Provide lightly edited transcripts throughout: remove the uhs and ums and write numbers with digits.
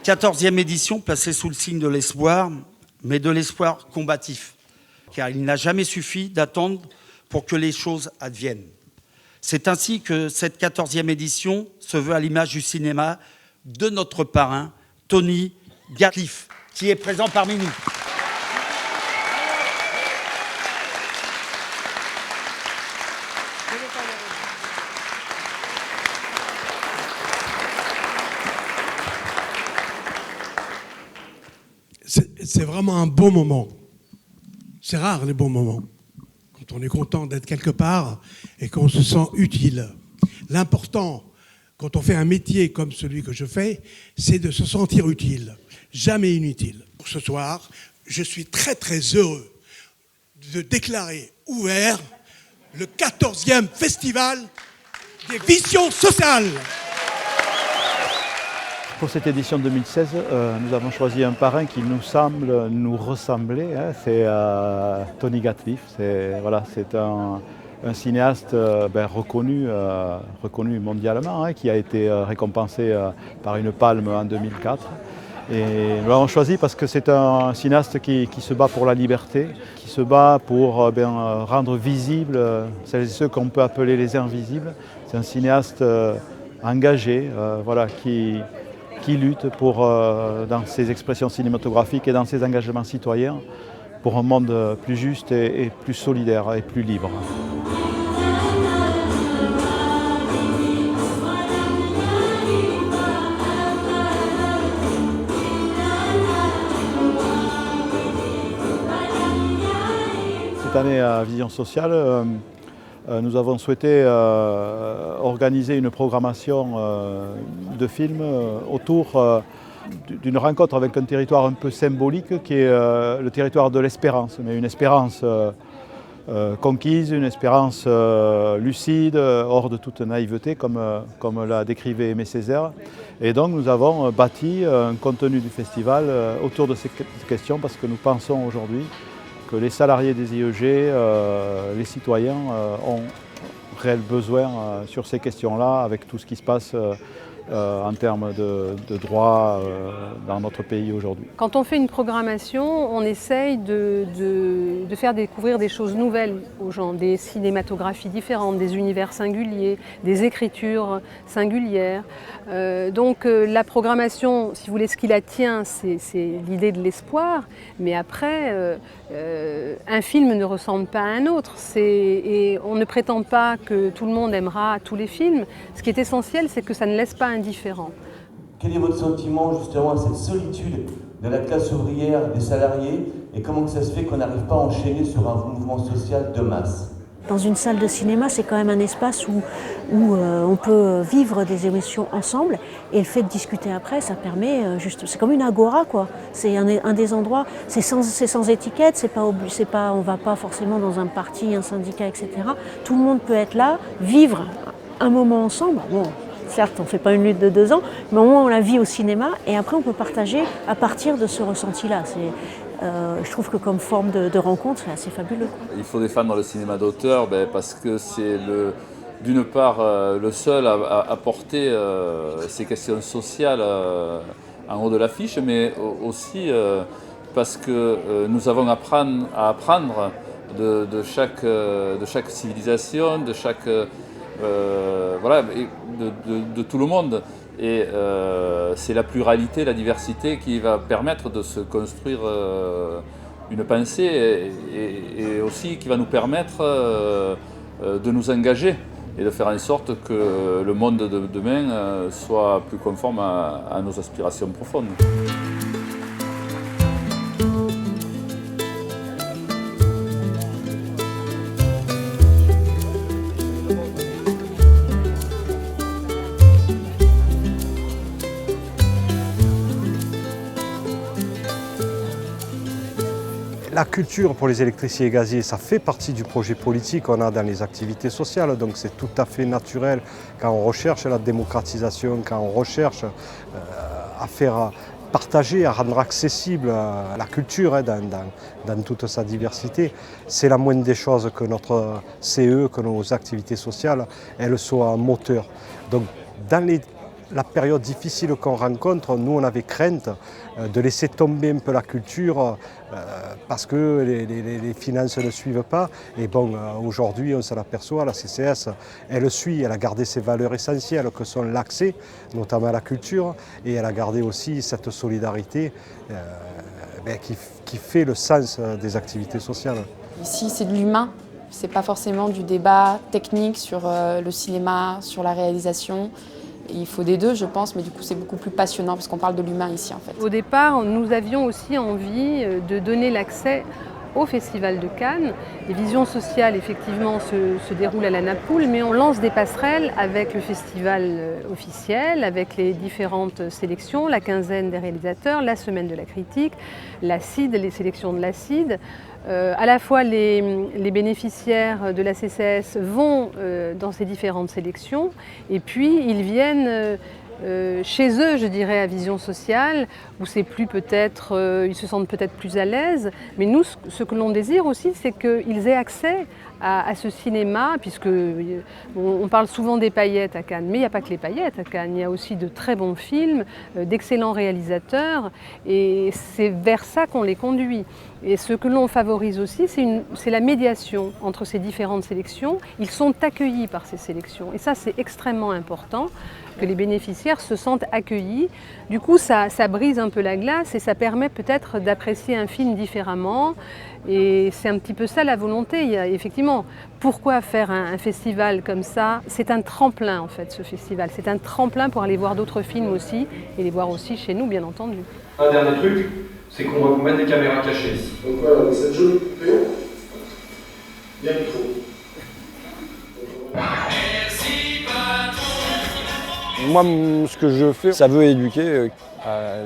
14e édition placée sous le signe de l'espoir, mais de l'espoir combatif, car il n'a jamais suffi d'attendre pour que les choses adviennent. C'est ainsi que cette 14e édition se veut à l'image du cinéma de notre parrain, Tony Gatliff, qui est présent parmi nous. C'est vraiment un beau moment. C'est rare les bons moments. Quand on est content d'être quelque part et qu'on se sent utile. L'important, quand on fait un métier comme celui que je fais, c'est de se sentir utile, jamais inutile. Pour ce soir, je suis très très heureux de déclarer ouvert le 14e festival des visions sociales. Pour cette édition 2016, nous avons choisi un parrain qui nous semble nous ressembler. C'est Tony Gatliff. C'est un cinéaste reconnu mondialement, qui a été récompensé par une palme en 2004. Et nous l'avons choisi parce que c'est un cinéaste qui se bat pour la liberté, qui se bat pour rendre visibles celles et ceux qu'on peut appeler les invisibles. C'est un cinéaste engagé, qui lutte dans ses expressions cinématographiques et dans ses engagements citoyens pour un monde plus juste et plus solidaire et plus libre. Cette année à Vision Sociale, nous avons souhaité organiser une programmation de films autour d'une rencontre avec un territoire un peu symbolique qui est le territoire de l'espérance, mais une espérance conquise, une espérance lucide, hors de toute naïveté, comme l'a décrivait Aimé Césaire. Et donc nous avons bâti un contenu du festival autour de ces questions parce que nous pensons aujourd'hui que les salariés des IEG, les citoyens ont réel besoin sur ces questions-là avec tout ce qui se passe en termes de droits dans notre pays aujourd'hui. Quand on fait une programmation, on essaye de faire découvrir des choses nouvelles aux gens, des cinématographies différentes, des univers singuliers, des écritures singulières. La programmation, si vous voulez, ce qui la tient, c'est l'idée de l'espoir, mais après, un film ne ressemble pas à un autre. Et on ne prétend pas que tout le monde aimera tous les films. Ce qui est essentiel, c'est que ça ne laisse pas indifférent. Quel est votre sentiment justement à cette solitude de la classe ouvrière, des salariés, et comment ça se fait qu'on n'arrive pas à enchaîner sur un mouvement social de masse? Dans une salle de cinéma, c'est quand même un espace où on peut vivre des émotions ensemble, et le fait de discuter après, ça permet c'est comme une agora, quoi. C'est un des endroits, c'est sans étiquette, on va pas forcément dans un parti, un syndicat, etc. Tout le monde peut être là, vivre un moment ensemble. Bon, certes, on ne fait pas une lutte de 2 ans, mais au moins on la vit au cinéma, et après on peut partager à partir de ce ressenti-là. Je trouve que comme forme de rencontre, c'est assez fabuleux. Il faut défendre le cinéma d'auteur parce que c'est d'une part le seul à porter ces questions sociales en haut de l'affiche, mais aussi parce que nous avons à apprendre de chaque civilisation, de chaque de tout le monde. Et c'est la pluralité, la diversité qui va permettre de se construire une pensée et aussi qui va nous permettre de nous engager et de faire en sorte que le monde de demain soit plus conforme à nos aspirations profondes. La culture pour les électriciens et gaziers, ça fait partie du projet politique qu'on a dans les activités sociales, donc c'est tout à fait naturel quand on recherche la démocratisation, quand on recherche à faire partager, à rendre accessible la culture dans toute sa diversité. C'est la moindre des choses que notre CE, que nos activités sociales, elles soient un moteur. Donc dans les la période difficile qu'on rencontre, nous on avait crainte de laisser tomber un peu la culture parce que les finances ne suivent pas. Et bon, aujourd'hui on s'en aperçoit, la CCS, elle suit, elle a gardé ses valeurs essentielles que sont l'accès, notamment à la culture, et elle a gardé aussi cette solidarité qui fait le sens des activités sociales. Ici c'est de l'humain. C'est pas forcément du débat technique sur le cinéma, sur la réalisation. Il faut des deux, je pense, mais du coup c'est beaucoup plus passionnant parce qu'on parle de l'humain ici en fait. Au départ, nous avions aussi envie de donner l'accès au Festival de Cannes. Les visions sociales, effectivement, se déroulent à la Napoule, mais on lance des passerelles avec le festival officiel, avec les différentes sélections, la quinzaine des réalisateurs, la semaine de la critique, l'ACID, les sélections de l'ACID. À la fois les bénéficiaires de la CCS vont dans ces différentes sélections et puis ils viennent chez eux, je dirais, à Vision Sociale, où c'est plus peut-être, ils se sentent peut-être plus à l'aise. Mais nous, ce que l'on désire aussi, c'est qu'ils aient accès à ce cinéma, puisque on parle souvent des paillettes à Cannes, mais il n'y a pas que les paillettes à Cannes, il y a aussi de très bons films, d'excellents réalisateurs, et c'est vers ça qu'on les conduit. Et ce que l'on favorise aussi, c'est la médiation entre ces différentes sélections. Ils sont accueillis par ces sélections, et ça c'est extrêmement important, que les bénéficiaires se sentent accueillis. Du coup, ça brise un peu la glace et ça permet peut-être d'apprécier un film différemment. Et c'est un petit peu ça la volonté. Il y a, effectivement, pourquoi faire un festival comme ça? C'est un tremplin en fait, ce festival. C'est un tremplin pour aller voir d'autres films aussi et les voir aussi chez nous, bien entendu. Un dernier truc, c'est qu'on va vous mettre des caméras cachées ici. Donc voilà, avec cette jolie poupée, il y a un micro. Moi, ce que je fais, ça veut éduquer à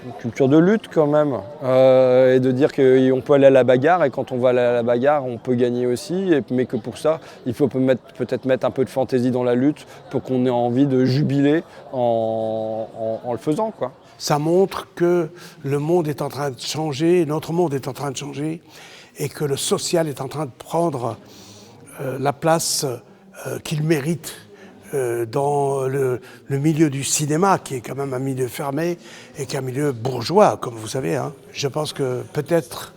une culture de lutte quand même, et de dire qu'on peut aller à la bagarre, et quand on va aller à la bagarre, on peut gagner aussi, mais que pour ça, il faut peut-être mettre un peu de fantaisie dans la lutte pour qu'on ait envie de jubiler en le faisant, quoi. Ça montre que le monde est en train de changer, notre monde est en train de changer, et que le social est en train de prendre la place qu'il mérite dans le milieu du cinéma, qui est quand même un milieu fermé et qui est un milieu bourgeois, comme vous savez. Hein. Je pense que peut-être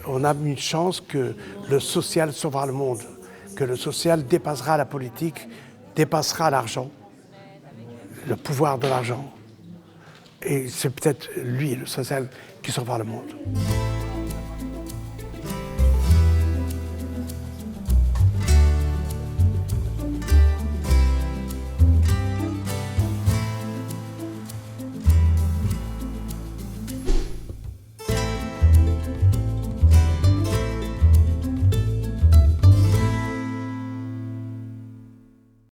on a une chance que le social sauvera le monde, que le social dépassera la politique, dépassera l'argent, le pouvoir de l'argent. Et c'est peut-être lui, le social, qui sauvera le monde.